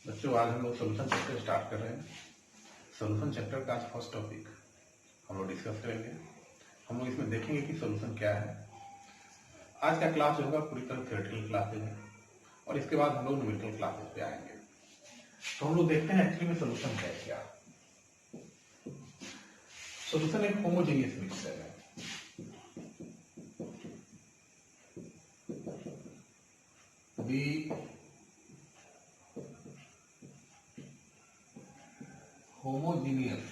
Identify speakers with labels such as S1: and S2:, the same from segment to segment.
S1: बच्चों आज हम लोग सोल्यूशन चैप्टर स्टार्ट कर रहे हैं। सोल्यूशन चैप्टर का आज फर्स्ट टॉपिक हम लोग डिस्कस करेंगे। हम लोग इसमें देखेंगे कि सोल्यूशन क्या है। आज का क्लास जो होगा पूरी तरह थियोरेटिकल क्लासेज है और इसके बाद हम लोग न्यूमेरिकल क्लासेज पे आएंगे। तो हम लोग देखते हैं एक्चुअली में सोल्यूशन है क्या। सोल्यूशन एक होमोजेनियस मिक्सचर है। The homogeneous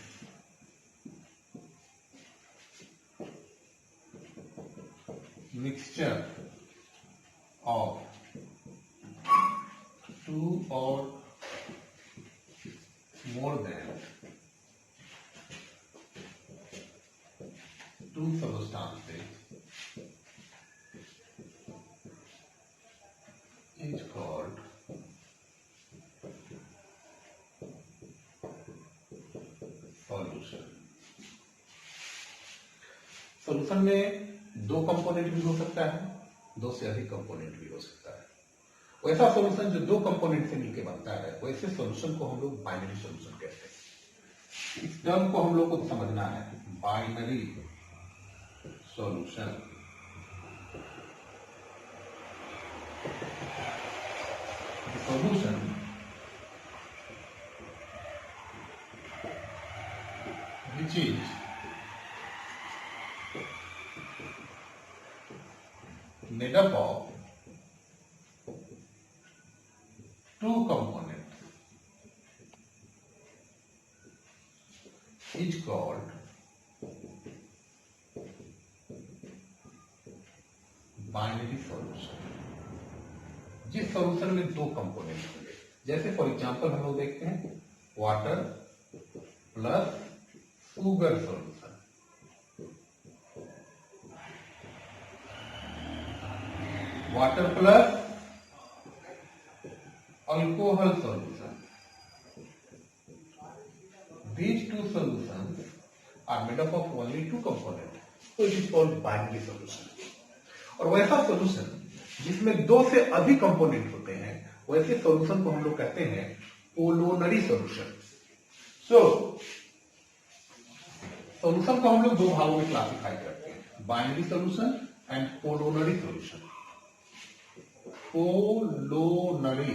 S1: mixture of two or more than two substances is called solution। Solution में दो कंपोनेंट भी हो सकता है, दो से अधिक कंपोनेंट भी हो सकता है। वैसा सॉल्यूशन जो दो कंपोनेंट से मिलकर बनता है, वैसे सॉल्यूशन को हम लोग बाइनरी सॉल्यूशन कहते हैं। इस टर्म को हम लोग को समझना है, binary solution. Solution which is made up of two components is called binary solution. जिस सॉल्यूशन में दो कंपोनेंट होंगे, जैसे फॉर एग्जांपल हम लोग देखते हैं water plus sugar solution, water plus alcohol solution. These two solutions are made up of only two components, so it is called binary solution। और वैसा सॉल्यूशन जिसमें दो से अधिक कंपोनेंट होते हैं, वैसे सॉल्यूशन को हम लोग कहते हैं पोलोनरी सॉल्यूशन। सो सॉल्यूशन को हम लोग दो भागों में क्लासिफाई करते हैं, binary solution and polynary solution. Polynary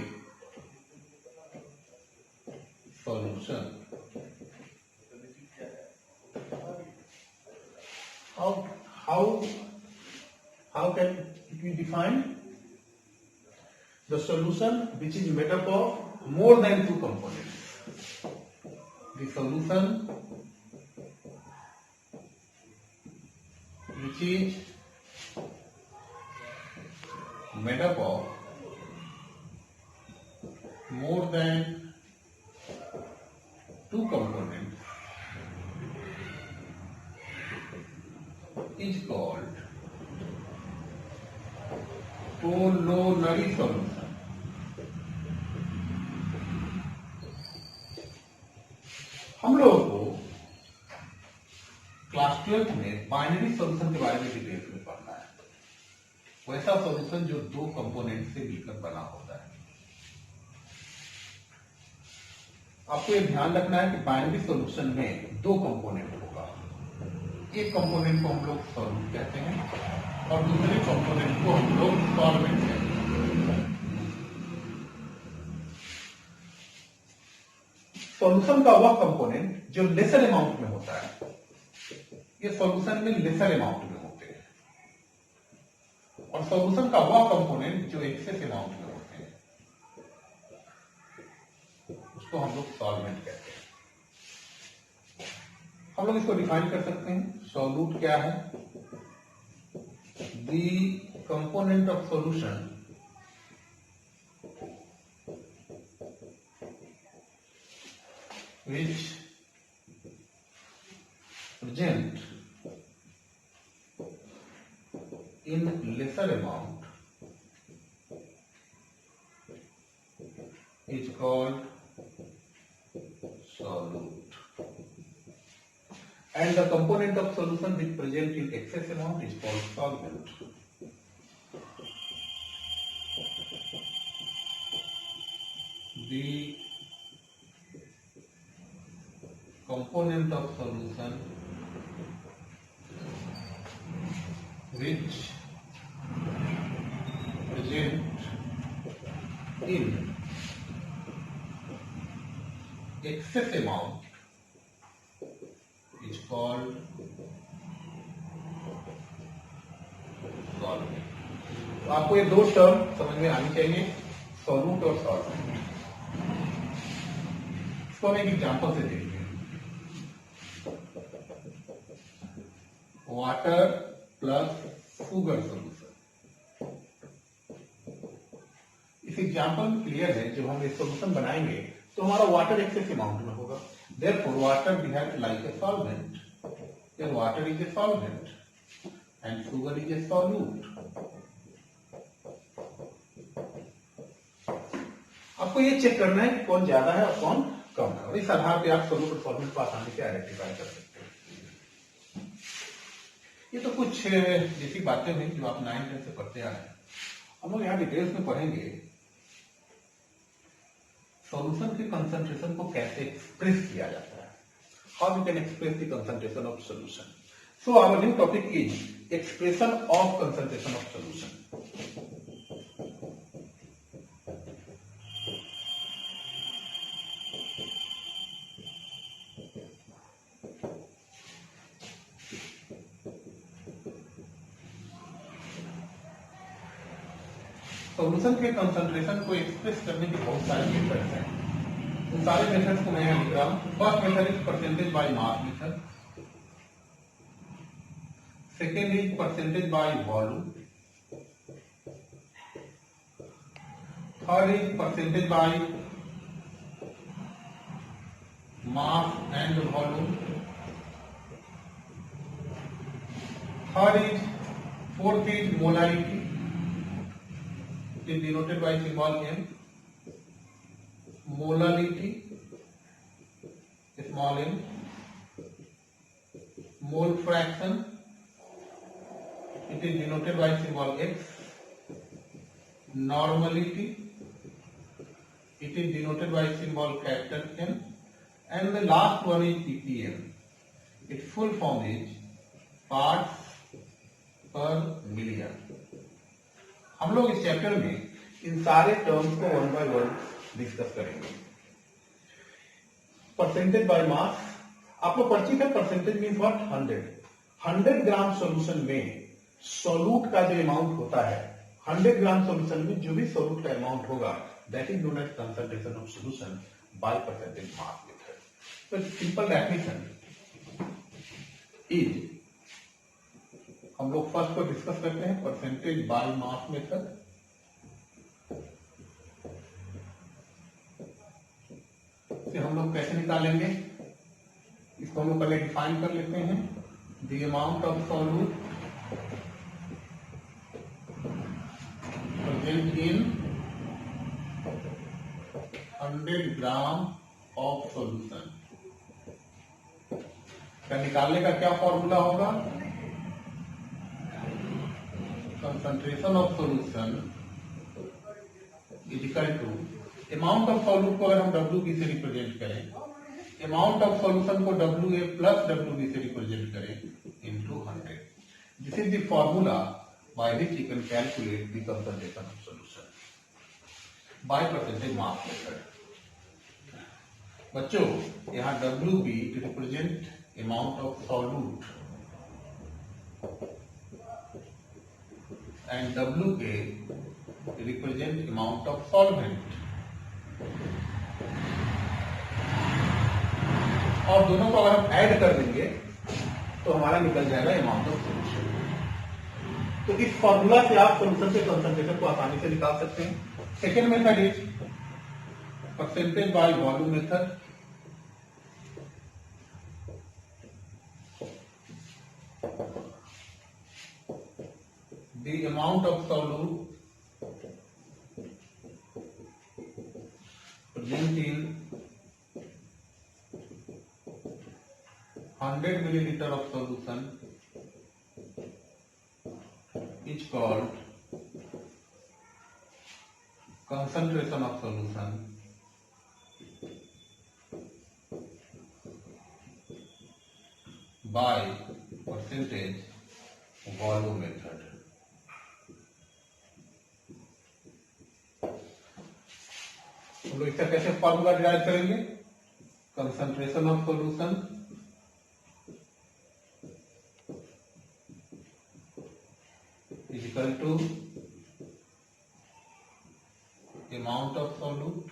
S1: solution, how can it be defined? The solution which is made up of more than two components. The solution which is made up of more than two components is called polynary solution. हम लोगों को class 12 में binary solution के बारे में details में पढ़ना है। वैसा सॉल्यूशन जो दो कंपोनेंट से मिलकर बना होता है। आपको यह ध्यान रखना है कि बाइनरी सॉल्यूशन में दो कंपोनेंट होगा। एक कंपोनेंट को हम लोग सॉल्यूट कहते हैं और दूसरे कंपोनेंट को हम लोग सॉल्वेंट कहते हैं। सॉल्यूशन का वह कंपोनेंट जो लेसर अमाउंट में होता है, ये सॉल्यूशन में लेसर अमाउंट में होते हैं, और सॉल्यूशन का वह कंपोनेंट जो एक्सेस अमाउंट में होते हैं, उसको हम लोग सॉल्वेंट कहते हैं। हम लोग इसको डिफाइन कर सकते हैं। सॉल्यूट क्या है? The component of solution which present in lesser amount is called solute, and the component of solution which present in excess amount is called solvent. The component of solution which present in excess amount is called solvent. तो आपको ये दो term समझ में आनी चाहिए, solute और solvent. इसको हम एक एग्जांपल से देखते हैं। Water plus sugar solution. इस एग्जांपल में क्लियर है, जब हम ये सॉल्यूशन बनाएंगे तो हमारा वाटर एक्सेस अमाउंट में होगा, therefore water behaves like a solvent. Here water is a solvent and sugar is a solute. आपको ये चेक करना है कि कौन ज्यादा है और कौन कम है, और इस आधार पे आप सोल्यूट और सॉल्वेंट को आसानी से आइडेंटिफाई कर सकते हैं। ये तो कुछ ऐसी बातें हुई जो आप 9-10 से पढ़ते आ रहे हैं। हम लोग यहाँ डिटेल्स में पढ़ेंगे सॉल्यूशन के कंसंट्रेशन को कैसे एक्सप्रेस किया जाता है, how we can express the concentration of solution. So our new topic is expression of concentration of solution. Solution के कंसंट्रेशन को एक्सप्रेस करने के बहुत सारे मेथड्स हैं। उन सारे मेथड्स को मैं यहाँ लिख रहा हूँ। First method is percentage by mass method, second is percentage by volume, third is percentage by mass and volume, fourth is molarity, is denoted by symbol m, molality small m, mole fraction it is denoted by symbol x, normality it is denoted by symbol capital M, and the last one is ppm. Its full form is parts per million. हम लोग इस chapter में इन सारे terms को one by one discuss करेंगे। Percentage by मास, आपको परिचित है, percentage means what, 100 gram solution में सोल्यूट का जो अमाउंट होता है, 100 ग्राम सॉल्यूशन में जो भी सोल्यूट का अमाउंट होगा, that is known as concentration of solution by percentage mass method. तो सिंपल डेफिनेशन इज, हम लोग फर्स्ट को डिस्कस करते हैं, परसेंटेज बाय मास मेथड। से हम लोग कैसे निकालेंगे, इसको हम लोग पहले डिफाइन कर लेते हैं। The amount of solute present in 100 gram of solution. क्या निकालने का क्या फॉर्मूला होगा, concentration of solution is equal to amount of solute को अगर हम WB से रिप्रेजेंट करें, amount of solution को WA plus WB से रिप्रेजेंट करें into 100. This is the formula by which you can calculate the concentration of solution by percentage mass method. बच्चों यहाँ WB to represent amount of solute and WA represent amount of solvent, और दोनों को अगर हम add कर देंगे तो हमारा निकल जाएगा अमाउंट ऑफ सॉल्यूशन। तो इस फॉर्मूला से आप सॉल्यूशन के कंसंट्रेशन को आसानी से निकाल सकते हैं। Second method is percentage by volume method. The amount of solute present in 100 milliliter of solution is called concentration of solution by percentage volume method. हम लोग इसका कैसे फॉर्मूला डिराइव करेंगे? Concentration of solution is equal to amount of solute,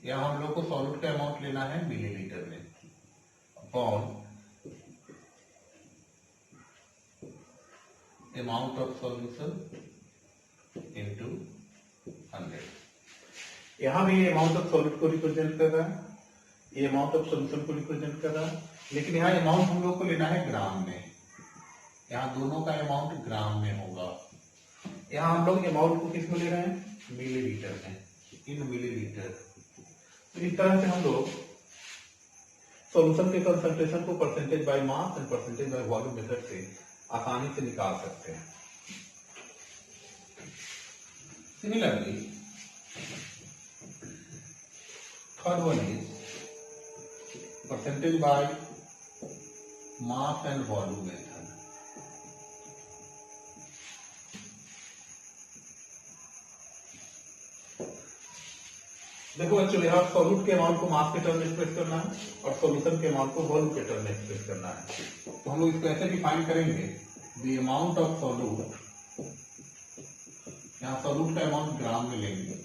S1: या हम लोग को solute का अमाउंट लेना है मिलीलीटर में, upon amount of solution into 100। यहां भी ये अमाउंट ऑफ सॉल्यूट को रिप्रेजेंट कर रहा है, ये अमाउंट ऑफ सॉल्यूशन को रिप्रेजेंट कर रहा है, लेकिन यहाँ अमाउंट हम लोग को लेना है ग्राम में। यहाँ दोनों का अमाउंट ग्राम में होगा। यहाँ हम लोग अमाउंट को किस में ले रहे हैं? मिलीलीटर में, इन मिलीलीटर। तो इस तरह से हम लोग सॉल्यूशन के कंसंट्रेशन को percentage by mass and percentage by volume method से आसानी से निकाल सकते हैं। Similarly third one is percentage by mass and volume method. देखो बच्चों, यहाँ सॉल्यूट के अमाउंट को मास के टर्म में एक्सप्रेस करना है और सॉल्यूशन के अमाउंट को वॉल्यूम के टर्म में एक्सप्रेस करना है। तो हम लोग इसको ऐसे डिफाइन करेंगे, द अमाउंट ऑफ सॉल्यूट, यहाँ सॉल्यूट का अमाउंट ग्राम में लेंगे,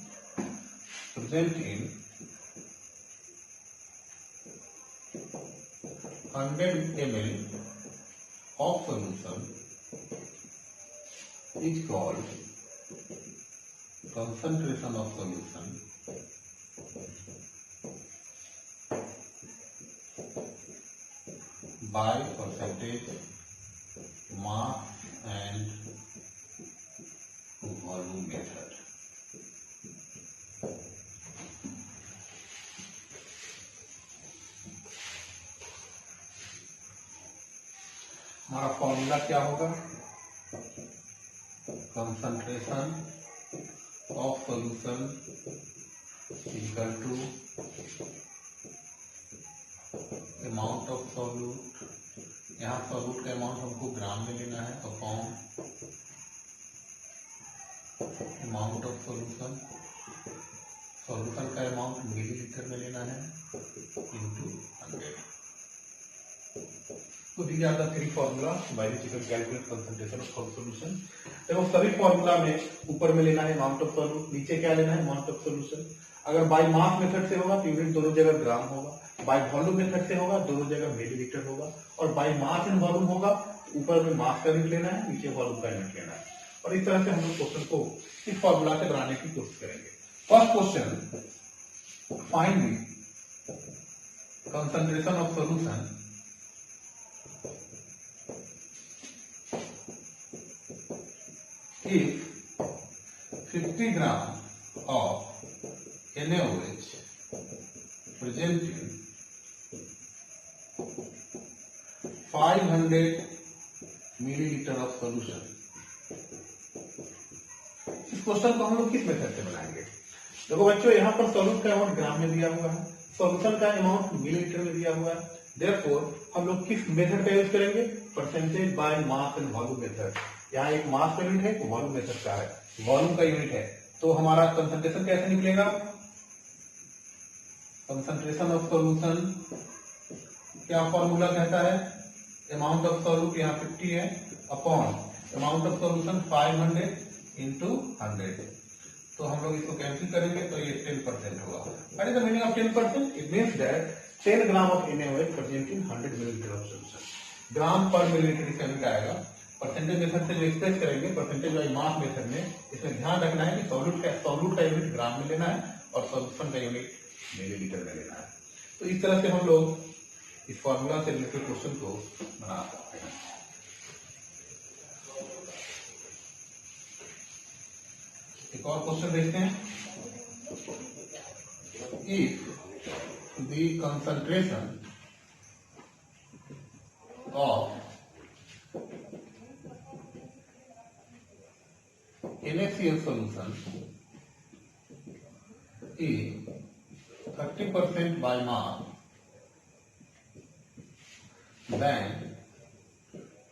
S1: present in 100 ml of solution is called concentration of solution by percentage mass and volume method। हमारा फॉर्मूला क्या होगा? Concentration of solution equal to amount of solute, यहाँ solute का amount हमको ग्राम में लेना है, upon amount of solution, solution का अमाउंट मिलीलीटर में लेना है, इनटू 100। तो these are the three formula by which you can calculate concentration of solution। देखो सभी फॉर्मूला में ऊपर में लेना है अमाउंट ऑफ सॉल्यूट, नीचे क्या लेना है? Amount of solution. अगर बाय मास मेथड से होगा तो यूनिट दोनों जगह ग्राम होगा, बाय वॉल्यूम मेथड से होगा दोनों जगह मिलीलीटर होगा, और बाय मास एंड वॉल्यूम होगा ऊपर में मास का यूनिट लेना है, नीचे वॉल्यूम का यूनिट लेना है। और इस तरह से हम लोग क्वेश्चन को इस फॉर्मूला से बनाने की कोशिश करेंगे। First question, find the concentration of solution if 50 gram of NaOH present in 500 milliliter of solution। इस क्वेश्चन को हम लोग किस मेथड से बनाएंगे? देखो बच्चों, यहाँ पर सॉल्यूट का अमाउंट ग्राम में दिया हुआ है, सॉल्यूशन का अमाउंट मिलीलीटर में दिया हुआ है। देयरफॉर हम लोग किस मेथड का यूज करेंगे? Percentage by mass and volume method. यहाँ एक मास का यूनिट है, एक वॉल्यूम मेथड का है, वॉल्यूम का यूनिट है। तो हमारा कंसंट्रेशन कैसे निकलेगा? कंसंट्रेशन ऑफ सॉल्यूशन क्या फॉर्मूला कहता है? अमाउंट ऑफ सॉल्यूट यहाँ 50 है, upon amount of solution 500 into 100। तो हम लोग इसको कैंसिल करेंगे तो ये 10% होगा। What is the meaning of 10%? It means that 10 gram of NaOH present in 100 millilitre of solution. Gram per millilitre इसका यूनिट आएगा। परसेंटेज मेथड से जो एक्सप्रेस करेंगे परसेंटेज बाई मास मेथड में, इसमें ध्यान रखना है कि सॉल्यूट का यूनिट ग्राम में लेना है और सॉल्यूशन का यूनिट मिलीलीटर में लेना है। तो इस तरह से हम लोग इस फॉर्मूला से रिलेटेड क्वेश्चन को बना सकते हैं। एक और क्वेश्चन देखते हैं। If the concentration of NaCl solution is 30% by mass, then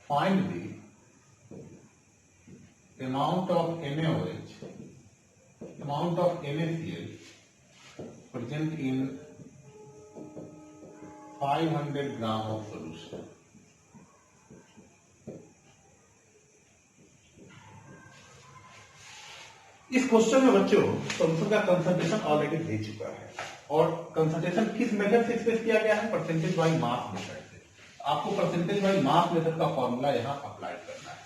S1: find the amount of NaOH, amount of NaCl present in 500 gram of solution. इस क्वेश्चन में बच्चों सॉल्यूशन का कंसंट्रेशन ऑलरेडी दे चुका है और कंसंट्रेशन किस मेथड से एक्सप्रेस किया गया है, परसेंटेज बाय मास मेथड से। आपको परसेंटेज बाय मास मेथड का फॉर्मूला यहां अप्लाई करना है।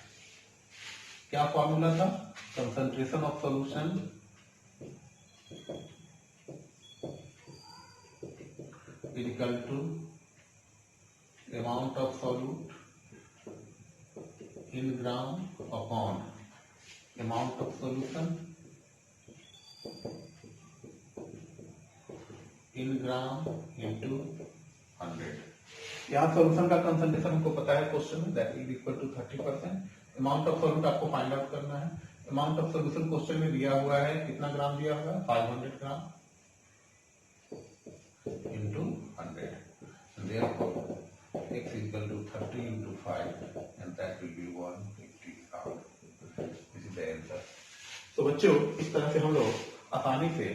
S1: क्या फॉर्मूला था? Concentration of solution equal to amount of solute in gram upon amount of solution in gram into 100। यहाँ सॉल्यूशन का कंसंट्रेशन हमको पता है क्वेश्चन में, that is equal to 30%। Amount of solute आपको फाइंड आउट करना है। अमाउंट ऑफ सॉल्यूशन क्वेश्चन में दिया हुआ है, कितना ग्राम दिया हुआ है? 500 ग्राम into 100। Therefore, x is equal to 30 into 5 and that will be 150 gram. This is the answer. तो बच्चों इस तरह से हम लोग आसानी से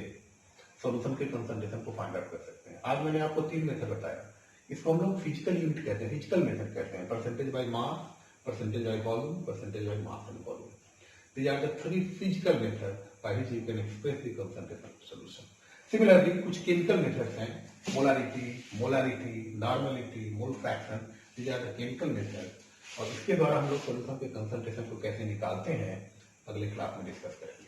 S1: सॉल्यूशन के कंसंट्रेशन को फाइंड आउट कर सकते हैं। आज मैंने आपको 3 मेथड बताया। इसको हम लोग फिजिकल यूनिट कहते हैं, फिजिकल मेथड कहते हैं। Percentage by mass, percentage by volume, percentage by mass and volume. These are the 3 physical methods by which you can express the concentration of solution. Similarly, कुछ chemical methods हैं, molarity, normality, mole fraction. These are the chemical methods और इसके द्वारा हम लोग solution के concentration को कैसे निकालते हैं अगले क्लास में डिस्कस करेंगे।